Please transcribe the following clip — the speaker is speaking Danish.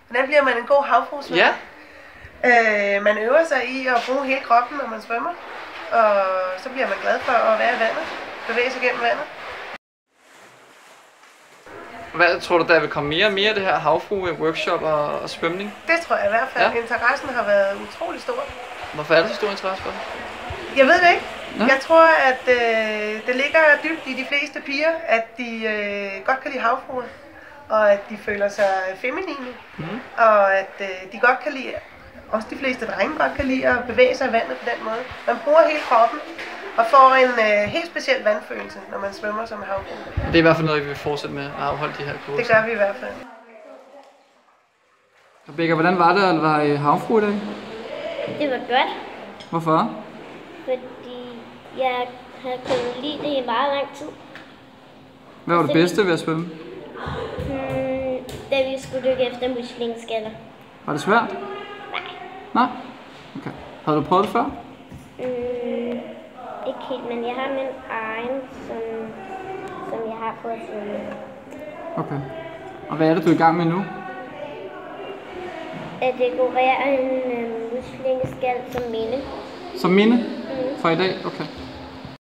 Hvordan bliver man en god havfruesvømmer? Ja. Man øver sig i at bruge hele kroppen, når man svømmer. Og så bliver man glad for at være i vandet. Bevæge sig gennem vandet. Hvad tror du, der vil komme mere og mere af det her havfrue-workshop og svømning? Det tror jeg i hvert fald. Ja. Interessen har været utrolig stor. Hvorfor er der så stor interesse for det? Jeg ved det ikke. Ja. Jeg tror, at det ligger dybt i de fleste piger, at de godt kan lide havfruer. Og at de føler sig feminine. Og at de godt kan lide, også de fleste drenge godt kan lide at bevæge sig i vandet på den måde. Man bruger hele kroppen og får en helt speciel vandfølelse, når man svømmer som havfrue. Det er i hvert fald noget, vi vil fortsætte med at afholde de her kurser. Det gør vi i hvert fald. Rebecca, hvordan var det at være havfrue i dag? Det var godt. Hvorfor? Fordi jeg havde kunnet lide det i meget lang tid. Hvad var det bedste ved at svømme? Da vi skulle dykke efter muslingeskaller. Var det svært? Nej. Nej? Okay. Havde du prøvet det før? Ikke helt, men jeg har min egen, som jeg har prøvet at svømme. Okay. Og hvad er det, du er i gang med nu? At dekorere en muslingeskal som minde. Som minde? For i dag? Okay.